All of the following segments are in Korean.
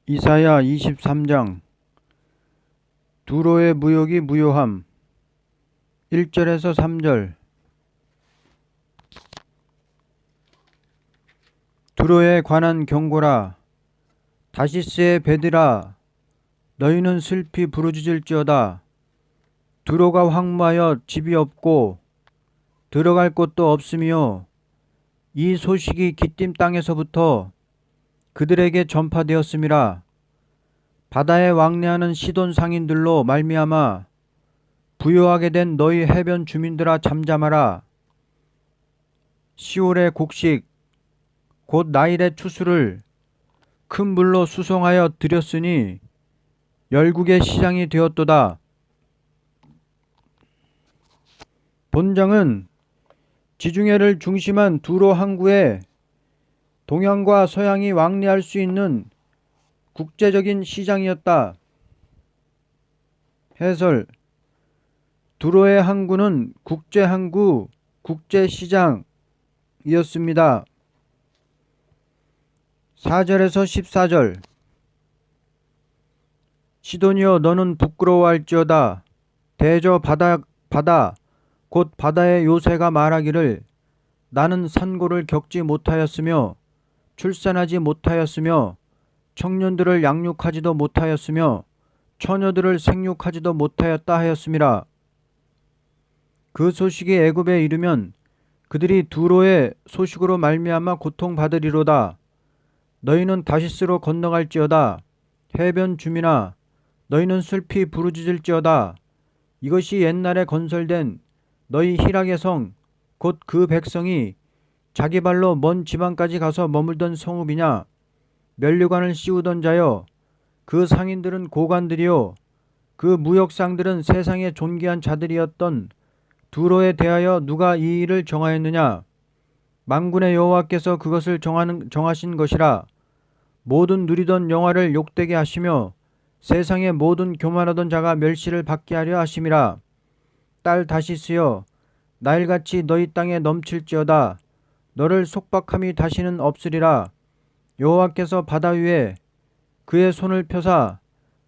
이사야 23장. 두로의 무역이 무효함. 1절에서 3절. 두로에 관한 경고라. 다시스의 배들아, 너희는 슬피 부르짖을지어다. 두로가 황무하여 집이 없고 들어갈 곳도 없으며, 이 소식이 기띔 땅에서부터 그들에게 전파되었음이라. 바다에 왕래하는 시돈 상인들로 말미암아 부요하게 된 너희 해변 주민들아, 잠잠하라. 시올의 곡식 곧 나일의 추수를 큰 물로 수송하여 들였으니 열국의 시장이 되었도다. 본장은 지중해를 중심한 두로 항구에 동양과 서양이 왕래할 수 있는 국제적인 시장이었다. 해설. 두로의 항구는 국제항구, 국제시장이었습니다. 4절에서 14절. 시돈이여, 너는 부끄러워할지어다. 대저 바다 곧 바다의 요새가 말하기를, 나는 산고를 겪지 못하였으며 출산하지 못하였으며 청년들을 양육하지도 못하였으며 처녀들을 생육하지도 못하였다 하였음이라. 그 소식이 애굽에 이르면 그들이 두로의 소식으로 말미암아 고통받으리로다. 너희는 다시스로 건너갈지어다. 해변 주민아, 너희는 슬피 부르짖을지어다. 이것이 옛날에 건설된 너희 희락의 성, 곧 그 백성이 자기 발로 먼 지방까지 가서 머물던 성읍이냐. 면류관을 씌우던 자여, 그 상인들은 고관들이요 그 무역상들은 세상의 존귀한 자들이었던 두로에 대하여 누가 이 일을 정하였느냐. 만군의 여호와께서 그것을 정하신 것이라. 모든 누리던 영화를 욕되게 하시며 세상의 모든 교만하던 자가 멸시를 받게 하려 하심이라. 딸 다시스여, 나일같이 너희 땅에 넘칠지어다. 너를 속박함이 다시는 없으리라. 여호와께서 바다 위에 그의 손을 펴사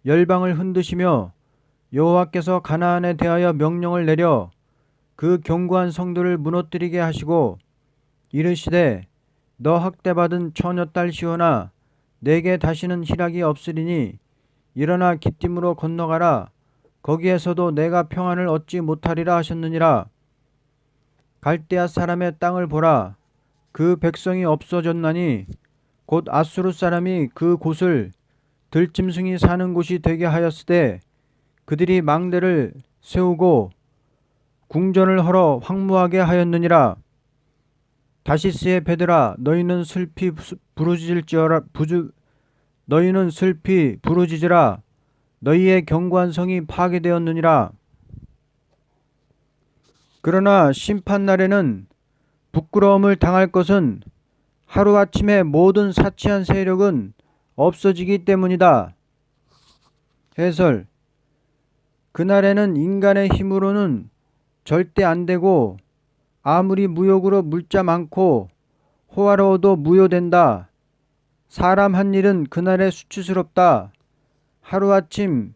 열방을 흔드시며, 여호와께서 가나안에 대하여 명령을 내려 그 견고한 성들을 무너뜨리게 하시고 이르시되, 너 학대받은 처녀딸 시온아, 내게 다시는 희락이 없으리니 일어나 기띔으로 건너가라. 거기에서도 내가 평안을 얻지 못하리라 하셨느니라. 갈대아 사람의 땅을 보라. 그 백성이 없어졌나니 곧 아수르 사람이 그 곳을 들짐승이 사는 곳이 되게 하였으되, 그들이 망대를 세우고 궁전을 헐어 황무하게 하였느니라. 다시스의 배들아, 너희는 슬피 부르짖으라. 너희의 견고한 성이 파괴되었느니라. 그러나 심판날에는 부끄러움을 당할 것은 하루아침에 모든 사치한 세력은 없어지기 때문이다. 해설. 그날에는 인간의 힘으로는 절대 안 되고, 아무리 무역으로 물자 많고 호화로워도 무효된다. 사람 한 일은 그날에 수치스럽다. 하루아침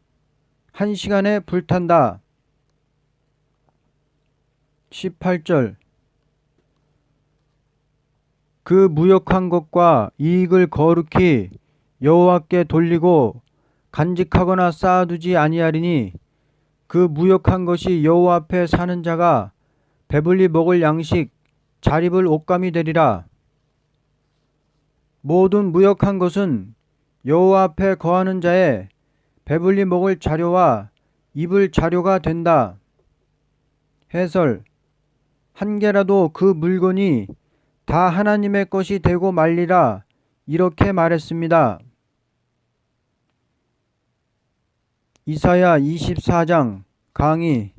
1시간에 불탄다. 18절. 그 무역한 것과 이익을 거룩히 여호와께 돌리고 간직하거나 쌓아두지 아니하리니, 그 무역한 것이 여호와 앞에 사는 자가 배불리 먹을 양식, 잘 입을 옷감이 되리라. 모든 무역한 것은 여호와 앞에 거하는 자의 배불리 먹을 자료와 입을 자료가 된다. 해설. 한 개라도 그 물건이 다 하나님의 것이 되고 말리라, 이렇게 말했습니다. 이사야 24장 강의.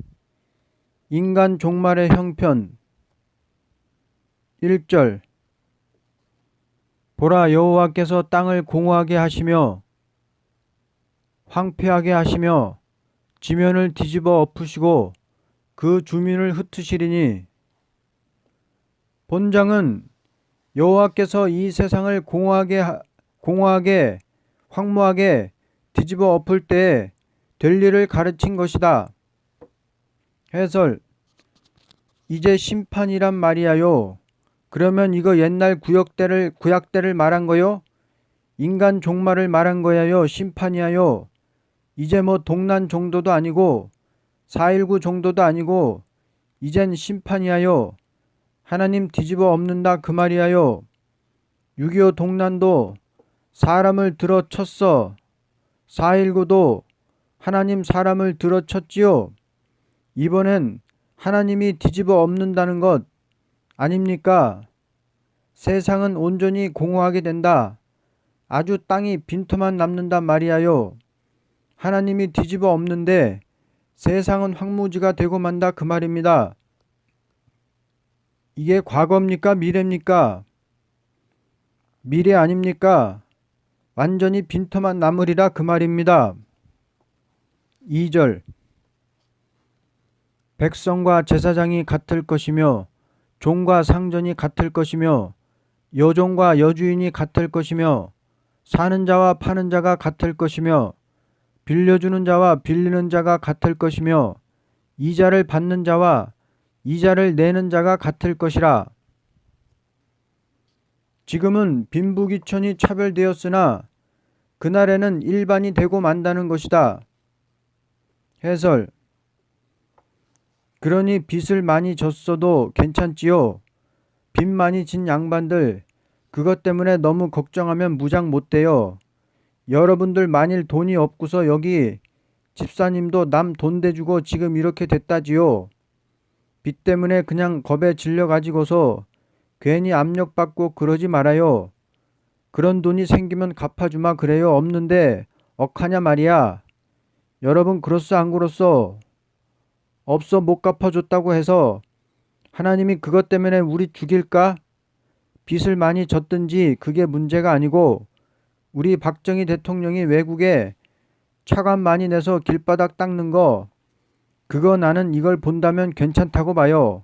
인간 종말의 형편. 1절. 보라, 여호와께서 땅을 공허하게 하시며 황폐하게 하시며 지면을 뒤집어 엎으시고 그 주민을 흩으시리니, 본장은 여호와께서 이 세상을 공허하게 황무하게 뒤집어 엎을 때에 될 일을 가르친 것이다. 해설. 이제 심판이란 말이야요. 그러면 이거 옛날 구약대를 말한 거요? 인간 종말을 말한 거야요? 심판이야요? 이제 뭐 동란 정도도 아니고 4.19 정도도 아니고 이젠 심판이야요. 하나님 뒤집어 엎는다 그 말이야요. 6.25 동란도 사람을 들어쳤어. 4.19도 하나님 사람을 들어쳤지요. 이번엔 하나님이 뒤집어 엎는다는 것 아닙니까? 세상은 온전히 공허하게 된다. 아주 땅이 빈터만 남는단 말이야요. 하나님이 뒤집어 엎는데 세상은 황무지가 되고 만다 그 말입니다. 이게 과거입니까? 미래입니까? 미래 아닙니까? 완전히 빈터만 남으리라 그 말입니다. 2절. 백성과 제사장이 같을 것이며 종과 상전이 같을 것이며 여종과 여주인이 같을 것이며 사는 자와 파는 자가 같을 것이며 빌려주는 자와 빌리는 자가 같을 것이며 이자를 받는 자와 이자를 내는 자가 같을 것이라. 지금은 빈부귀천이 차별되었으나 그날에는 일반이 되고 만다는 것이다. 해설. 그러니 빚을 많이 졌어도 괜찮지요. 빚 많이 진 양반들 그것 때문에 너무 걱정하면 무장 못 돼요. 여러분들 만일 돈이 없고서 여기 집사님도 남 돈 대주고 지금 이렇게 됐다지요. 빚 때문에 그냥 겁에 질려 가지고서 괜히 압력받고 그러지 말아요. 그런 돈이 생기면 갚아주마 그래요. 없는데 억하냐 말이야. 여러분 그렇소 안 그렇소? 없어 못 갚아줬다고 해서 하나님이 그것 때문에 우리 죽일까? 빚을 많이 졌든지 그게 문제가 아니고 우리 박정희 대통령이 외국에 차관 많이 내서 길바닥 닦는 거 그거 나는 이걸 본다면 괜찮다고 봐요.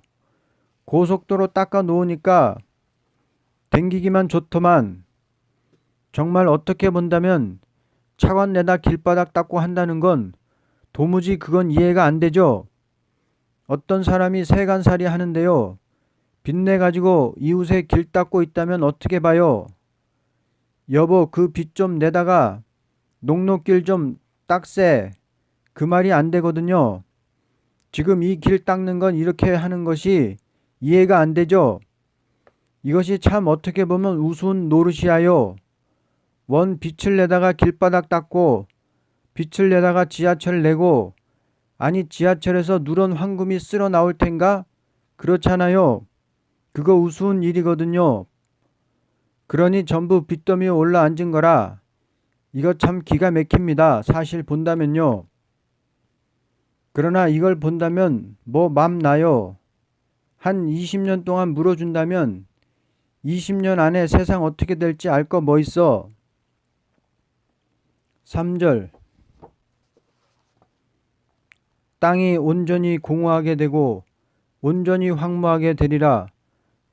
고속도로 닦아 놓으니까 댕기기만 좋더만 정말 어떻게 본다면 차관 내다 길바닥 닦고 한다는 건 도무지 그건 이해가 안 되죠. 어떤 사람이 세간살이 하는데요. 빚내 가지고 이웃에 길 닦고 있다면 어떻게 봐요? 여보 그 빚 좀 내다가 녹록길 좀 닦세. 그 말이 안 되거든요. 지금 이 길 닦는 건 이렇게 하는 것이 이해가 안 되죠. 이것이 참 어떻게 보면 우스운 노릇이야요. 원 빚을 내다가 길바닥 닦고 빚을 내다가 지하철 내고 아니 지하철에서 누런 황금이 쓸어 나올 텐가? 그렇잖아요. 그거 우스운 일이거든요. 그러니 전부 빚더미에 올라앉은 거라. 이거 참 기가 막힙니다. 사실 본다면요. 그러나 이걸 본다면 뭐 맘 나요. 한 20년 동안 물어준다면 20년 안에 세상 어떻게 될지 알 거 뭐 있어. 3절. 땅이 온전히 공허하게 되고 온전히 황무하게 되리라.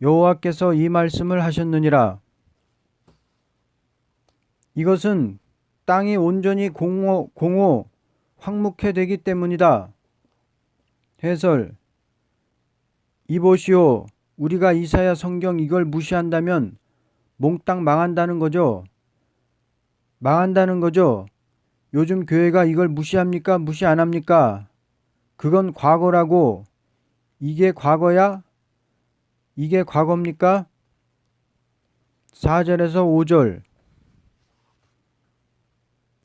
여호와께서 이 말씀을 하셨느니라. 이것은 땅이 온전히 황무케 되기 때문이다. 해설. 이보시오. 우리가 이사야 성경 이걸 무시한다면 몽땅 망한다는 거죠. 망한다는 거죠. 요즘 교회가 이걸 무시합니까? 무시 안 합니까? 그건 과거라고. 이게 과거야? 이게 과거입니까? 4절에서 5절.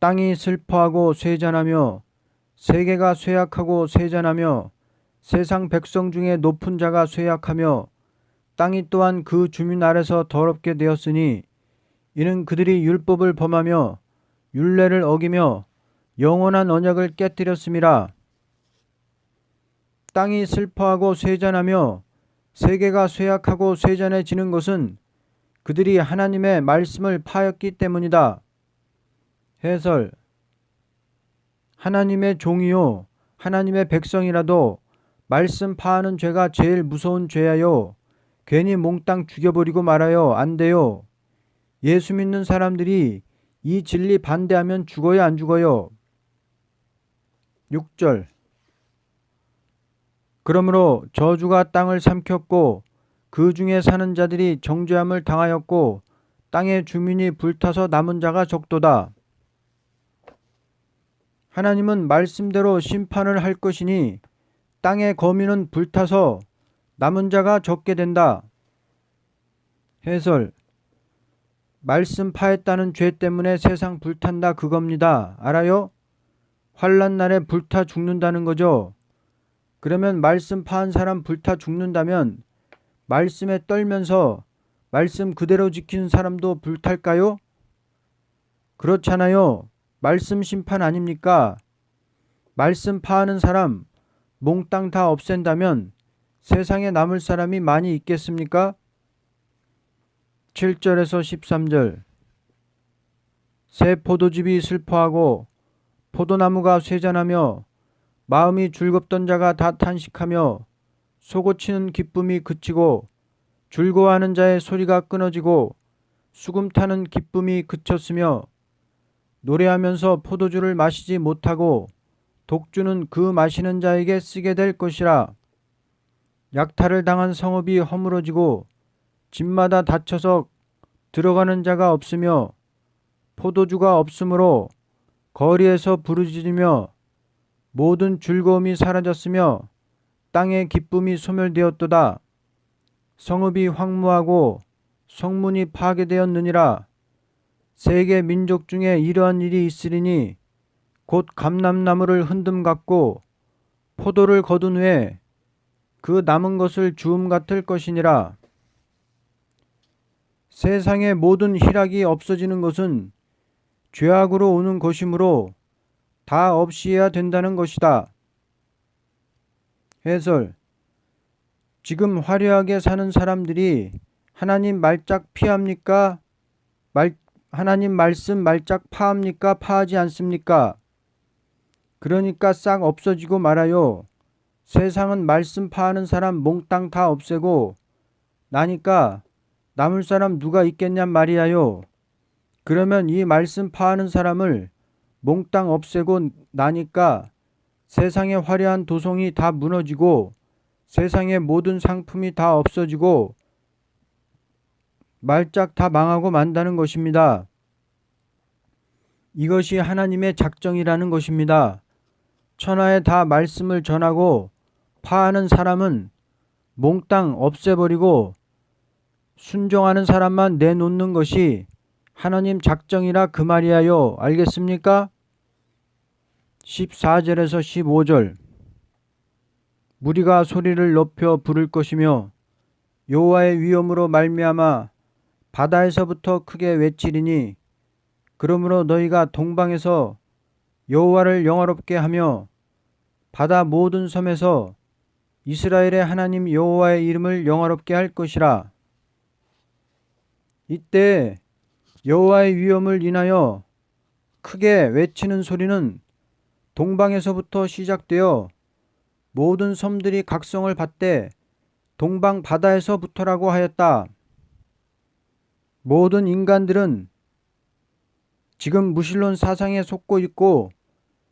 땅이 슬퍼하고 쇠잔하며 세계가 쇠약하고 쇠잔하며 세상 백성 중에 높은 자가 쇠약하며 땅이 또한 그 주민 아래서 더럽게 되었으니 이는 그들이 율법을 범하며 율례를 어기며 영원한 언약을 깨뜨렸음이라. 땅이 슬퍼하고 쇠잔하며 세계가 쇠약하고 쇠잔해지는 것은 그들이 하나님의 말씀을 파였기 때문이다. 해설. 하나님의 종이요 하나님의 백성이라도 말씀 파하는 죄가 제일 무서운 죄야요. 괜히 몽땅 죽여버리고 말아요. 안 돼요. 예수 믿는 사람들이 이 진리 반대하면 죽어요, 안 죽어요? 6절. 그러므로 저주가 땅을 삼켰고 그 중에 사는 자들이 정죄함을 당하였고 땅의 주민이 불타서 남은 자가 적도다. 하나님은 말씀대로 심판을 할 것이니 땅의 거민은 불타서 남은 자가 적게 된다. 해설. 말씀 파했다는 죄 때문에 세상 불탄다 그겁니다. 알아요? 환난 날에 불타 죽는다는 거죠. 그러면 말씀 파한 사람 불타 죽는다면 말씀에 떨면서 말씀 그대로 지키는 사람도 불탈까요? 그렇잖아요. 말씀 심판 아닙니까? 말씀 파하는 사람 몽땅 다 없앤다면 세상에 남을 사람이 많이 있겠습니까? 7절에서 13절. 새 포도즙이 슬퍼하고 포도나무가 쇠잔하며 마음이 즐겁던 자가 다 탄식하며 솟구치는 기쁨이 그치고 즐거워하는 자의 소리가 끊어지고 수금 타는 기쁨이 그쳤으며 노래하면서 포도주를 마시지 못하고 독주는 그 마시는 자에게 쓰게 될 것이라. 약탈을 당한 성읍이 허물어지고 집마다 닫혀서 들어가는 자가 없으며 포도주가 없으므로 거리에서 부르짖으며 모든 즐거움이 사라졌으며 땅의 기쁨이 소멸되었도다. 성읍이 황무하고 성문이 파괴되었느니라. 세계 민족 중에 이러한 일이 있으리니 곧 감람나무를 흔듦 같고 포도를 거둔 후에 그 남은 것을 주움 같을 것이니라. 세상의 모든 희락이 없어지는 것은 죄악으로 오는 것이므로 다 없이해야 된다는 것이다. 해설. 지금 화려하게 사는 사람들이 하나님 말짝 피합니까? 하나님 말씀 말짝 파합니까? 파하지 않습니까? 그러니까 싹 없어지고 말아요. 세상은 말씀 파하는 사람 몽땅 다 없애고 나니까 남을 사람 누가 있겠냔 말이야요. 그러면 이 말씀 파하는 사람을 몽땅 없애고 나니까 세상의 화려한 도성이 다 무너지고 세상의 모든 상품이 다 없어지고 말짝 다 망하고 만다는 것입니다. 이것이 하나님의 작정이라는 것입니다. 천하에 다 말씀을 전하고 파하는 사람은 몽땅 없애버리고 순종하는 사람만 내놓는 것이 하나님 작정이라 그 말이야요. 알겠습니까? 14절에서 15절. 무리가 소리를 높여 부를 것이며 여호와의 위엄으로 말미암아 바다에서부터 크게 외치리니 그러므로 너희가 동방에서 여호와를 영화롭게 하며 바다 모든 섬에서 이스라엘의 하나님 여호와의 이름을 영화롭게 할 것이라. 이때 여호와의 위엄을 인하여 크게 외치는 소리는 동방에서부터 시작되어 모든 섬들이 각성을 받되 동방 바다에서부터라고 하였다. 모든 인간들은 지금 무신론 사상에 속고 있고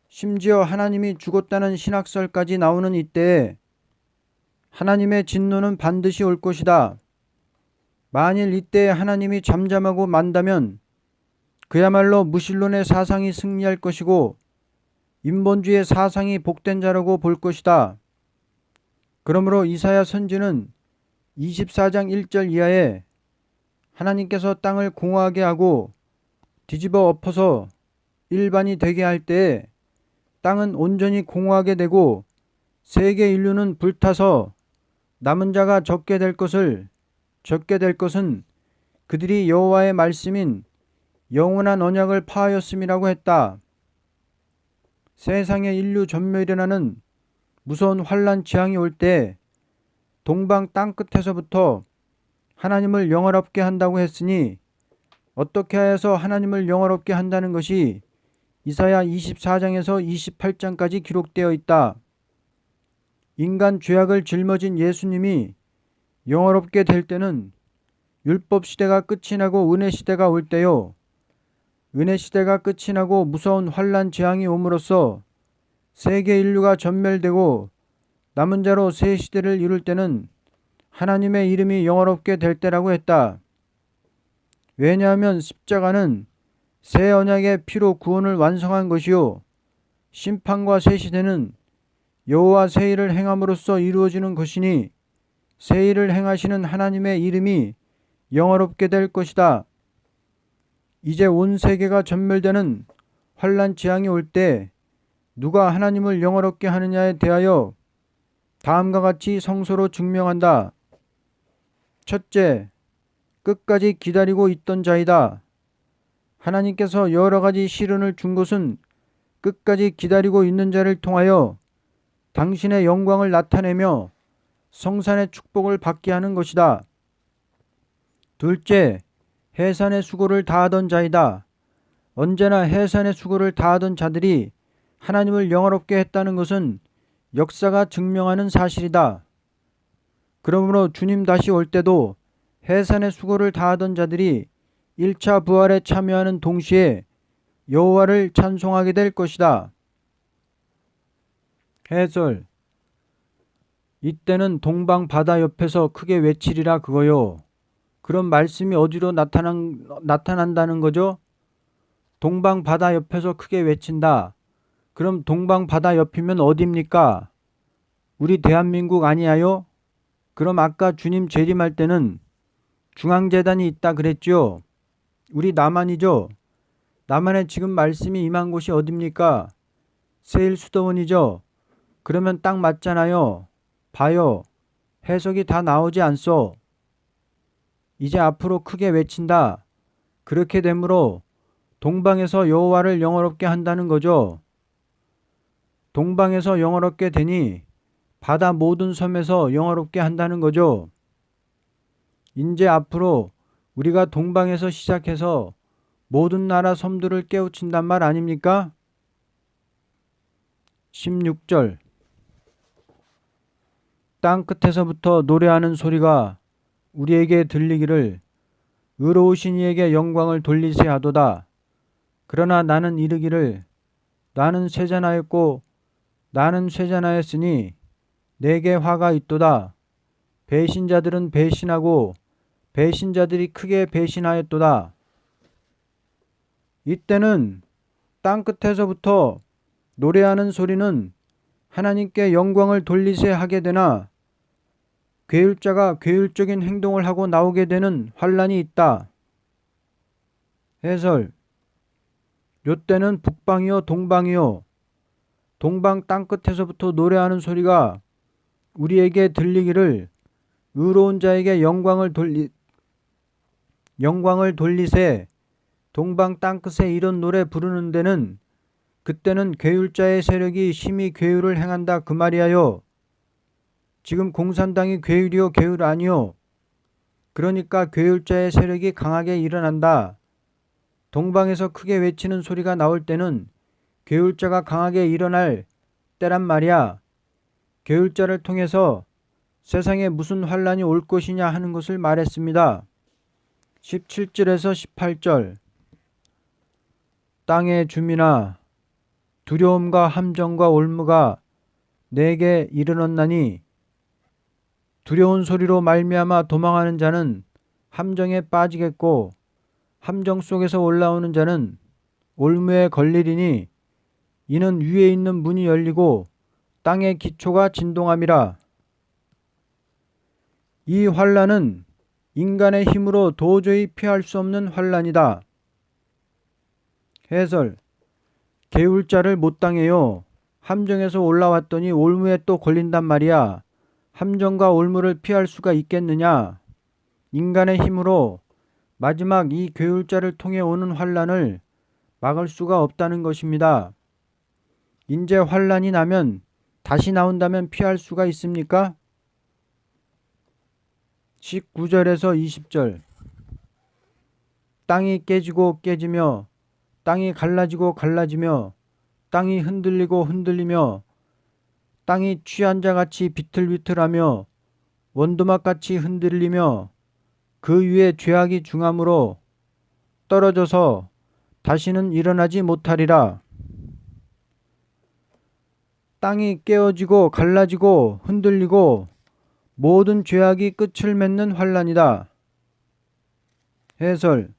심지어 하나님이 죽었다는 신학설까지 나오는 이때에 하나님의 진노는 반드시 올 것이다. 만일 이때에 하나님이 잠잠하고 만다면 그야말로 무신론의 사상이 승리할 것이고 인본주의의 사상이 복된 자라고 볼 것이다. 그러므로 이사야 선지는 24장 1절 이하에 하나님께서 땅을 공허하게 하고 뒤집어 엎어서 일반이 되게 할 때에 땅은 온전히 공허하게 되고 세계 인류는 불타서 남은 자가 적게 될 것은 그들이 여호와의 말씀인 영원한 언약을 파하였음이라고 했다. 세상의 인류 전멸이라는 무서운 환난 재앙이 올 때 동방 땅끝에서부터 하나님을 영화롭게 한다고 했으니 어떻게 하여서 하나님을 영화롭게 한다는 것이 이사야 24장에서 28장까지 기록되어 있다. 인간 죄악을 짊어진 예수님이 영화롭게 될 때는 율법 시대가 끝이 나고 은혜 시대가 올 때요. 은혜 시대가 끝이 나고 무서운 환란 재앙이 옴으로써 세계 인류가 전멸되고 남은 자로 새 시대를 이룰 때는 하나님의 이름이 영화롭게 될 때라고 했다. 왜냐하면 십자가는 새 언약의 피로 구원을 완성한 것이요 심판과 새 시대는 여호와 새 일을 행함으로써 이루어지는 것이니 새 일을 행하시는 하나님의 이름이 영화롭게 될 것이다. 이제 온 세계가 전멸되는 환란 재앙이 올 때 누가 하나님을 영화롭게 하느냐에 대하여 다음과 같이 성서로 증명한다. 첫째, 끝까지 기다리고 있던 자이다. 하나님께서 여러 가지 시련을 준 것은 끝까지 기다리고 있는 자를 통하여 당신의 영광을 나타내며 성산의 축복을 받게 하는 것이다. 둘째, 해산의 수고를 다하던 자이다. 언제나 해산의 수고를 다하던 자들이 하나님을 영화롭게 했다는 것은 역사가 증명하는 사실이다. 그러므로 주님 다시 올 때도 해산의 수고를 다하던 자들이 1차 부활에 참여하는 동시에 여호와를 찬송하게 될 것이다. 해설. 이때는 동방 바다 옆에서 크게 외치리라 그거요. 그런 말씀이 어디로 나타난다는 거죠? 동방 바다 옆에서 크게 외친다. 그럼 동방 바다 옆이면 어디입니까? 우리 대한민국 아니야요? 그럼 아까 주님 재림할 때는 중앙재단이 있다 그랬죠? 우리 남한이죠? 남한에 지금 말씀이 임한 곳이 어딥니까? 세일수도원이죠? 그러면 딱 맞잖아요. 봐요. 해석이 다 나오지 않소. 이제 앞으로 크게 외친다. 그렇게 되므로 동방에서 여호와를 영화롭게 한다는 거죠. 동방에서 영화롭게 되니 바다 모든 섬에서 영화롭게 한다는 거죠. 이제 앞으로 우리가 동방에서 시작해서 모든 나라 섬들을 깨우친단 말 아닙니까? 16절. 땅 끝에서부터 노래하는 소리가 우리에게 들리기를 의로우신 이에게 영광을 돌리세 하도다. 그러나 나는 이르기를 나는 쇠잔하였고 나는 쇠잔하였으니 내게 화가 있도다. 배신자들은 배신하고 배신자들이 크게 배신하였도다. 이때는 땅 끝에서부터 노래하는 소리는 하나님께 영광을 돌리세 하게 되나 괴율자가 괴율적인 행동을 하고 나오게 되는 환란이 있다. 해설. 요때는 북방이요 동방이요 동방 땅끝에서부터 노래하는 소리가 우리에게 들리기를 의로운 자에게 영광을 돌리세 동방 땅끝에 이런 노래 부르는 데는 그때는 괴율자의 세력이 심히 괴율을 행한다 그 말이야요. 지금 공산당이 괴율이요 괴율 아니요. 그러니까 괴율자의 세력이 강하게 일어난다. 동방에서 크게 외치는 소리가 나올 때는 괴율자가 강하게 일어날 때란 말이야. 괴율자를 통해서 세상에 무슨 환란이 올 것이냐 하는 것을 말했습니다. 17절에서 18절. 땅의 주민아 두려움과 함정과 올무가 내게 이르렀나니 두려운 소리로 말미암아 도망하는 자는 함정에 빠지겠고 함정 속에서 올라오는 자는 올무에 걸리리니 이는 위에 있는 문이 열리고 땅의 기초가 진동함이라. 이 환란은 인간의 힘으로 도저히 피할 수 없는 환란이다. 해설. 괴울자를 못 당해요. 함정에서 올라왔더니 올무에 또 걸린단 말이야. 함정과 올무를 피할 수가 있겠느냐? 인간의 힘으로 마지막 이 괴울자를 통해 오는 환란을 막을 수가 없다는 것입니다. 인제 환란이 나면 다시 나온다면 피할 수가 있습니까? 19절에서 20절. 땅이 깨지고 깨지며 땅이 갈라지고 갈라지며 땅이 흔들리고 흔들리며 땅이 취한 자같이 비틀비틀하며 원두막같이 흔들리며 그 위에 죄악이 중함으로 떨어져서 다시는 일어나지 못하리라. 땅이 깨어지고 갈라지고 흔들리고 모든 죄악이 끝을 맺는 환란이다. 해설.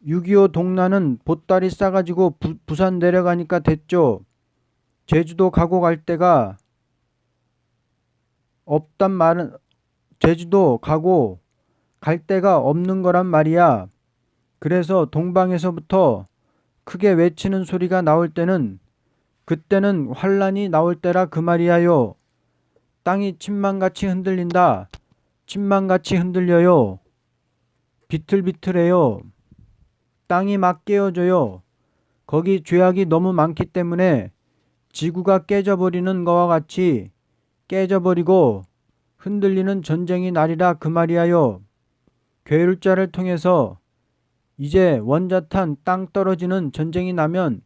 6.25 동란은 보따리 싸가지고 부산 내려가니까 됐죠. 제주도 가고 갈 데가 없단 말은, 제주도 가고 갈 데가 없는 거란 말이야. 그래서 동방에서부터 크게 외치는 소리가 나올 때는 그때는 환란이 나올 때라 그 말이야요. 땅이 침망같이 흔들린다. 침망같이 흔들려요. 비틀비틀해요. 땅이 막 깨어져요. 거기 죄악이 너무 많기 때문에 지구가 깨져버리는 거와 같이 깨져버리고 흔들리는 전쟁이 날이라 그 말이야요. 괴율자를 통해서 이제 원자탄 땅 떨어지는 전쟁이 나면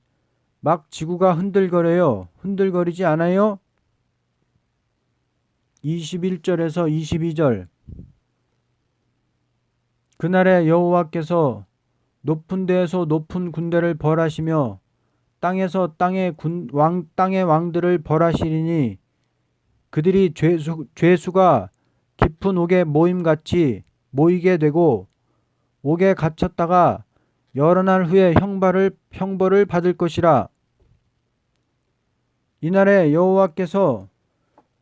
막 지구가 흔들거려요. 흔들거리지 않아요? 21절에서 22절. 그날에 여호와께서 높은 데에서 높은 군대를 벌하시며 땅에서 땅의 왕들을 벌하시리니 그들이 죄수가 깊은 옥에 모임같이 모이게 되고 옥에 갇혔다가 여러 날 후에 형벌을 받을 것이라. 이날에 여호와께서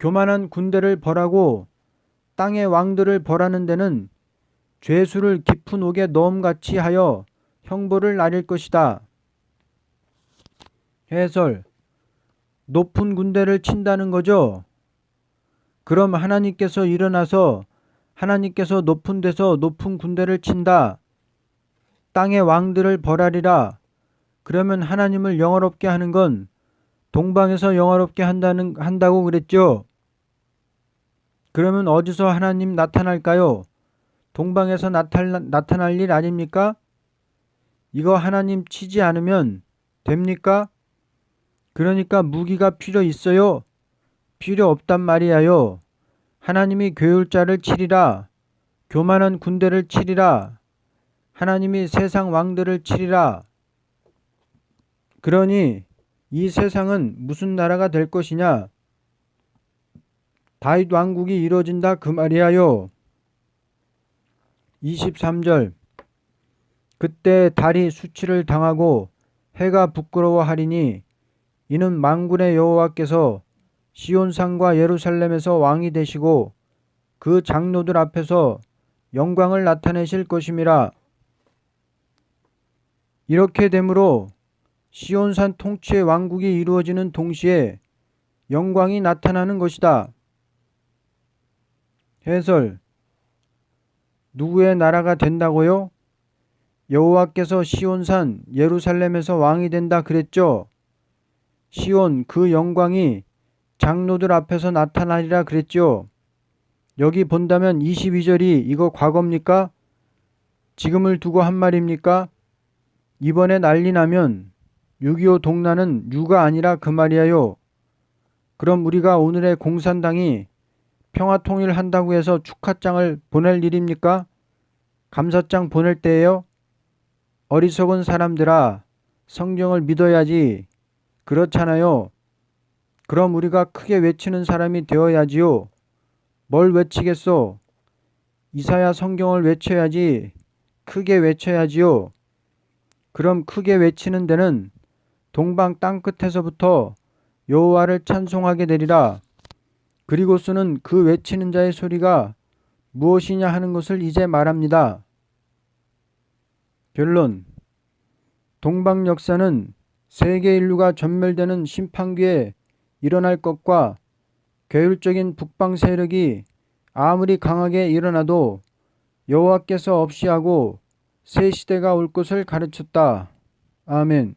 교만한 군대를 벌하고 땅의 왕들을 벌하는 데는 죄수를 깊은 옥에 넣음같이 하여 형벌을 나릴 것이다. 해설. 높은 군대를 친다는 거죠. 그럼 하나님께서 일어나서 하나님께서 높은 데서 높은 군대를 친다. 땅의 왕들을 벌하리라. 그러면 하나님을 영화롭게 하는 건 동방에서 영화롭게 한다고 그랬죠. 그러면 어디서 하나님 나타날까요? 동방에서 나타날 일 아닙니까? 이거 하나님 치지 않으면 됩니까? 그러니까 무기가 필요 있어요? 필요 없단 말이야요. 하나님이 괴율자를 치리라. 교만한 군대를 치리라. 하나님이 세상 왕들을 치리라. 그러니 이 세상은 무슨 나라가 될 것이냐? 다윗 왕국이 이루어진다 그 말이야요. 23절. 그때 달이 수치를 당하고 해가 부끄러워하리니 이는 만군의 여호와께서 시온산과 예루살렘에서 왕이 되시고 그 장로들 앞에서 영광을 나타내실 것임이라. 이렇게 되므로 시온산 통치의 왕국이 이루어지는 동시에 영광이 나타나는 것이다. 해설. 누구의 나라가 된다고요? 여호와께서 시온산 예루살렘에서 왕이 된다 그랬죠. 시온 그 영광이 장로들 앞에서 나타나리라 그랬죠. 여기 본다면 22절이 이거 과거입니까? 지금을 두고 한 말입니까? 이번에 난리 나면 6.25 동란은 유가 아니라 그 말이에요. 그럼 우리가 오늘의 공산당이 평화통일한다고 해서 축하장을 보낼 일입니까? 감사장 보낼 때예요? 어리석은 사람들아, 성경을 믿어야지. 그렇잖아요. 그럼 우리가 크게 외치는 사람이 되어야지요. 뭘 외치겠소? 이사야 성경을 외쳐야지. 크게 외쳐야지요. 그럼 크게 외치는 데는 동방 땅끝에서부터 여호와를 찬송하게 되리라. 그리고서는 그 외치는 자의 소리가 무엇이냐 하는 것을 이제 말합니다. 결론. 동방 역사는 세계 인류가 전멸되는 심판기에 일어날 것과 괴율적인 북방 세력이 아무리 강하게 일어나도 여호와께서 없이 하고 새 시대가 올 것을 가르쳤다. 아멘.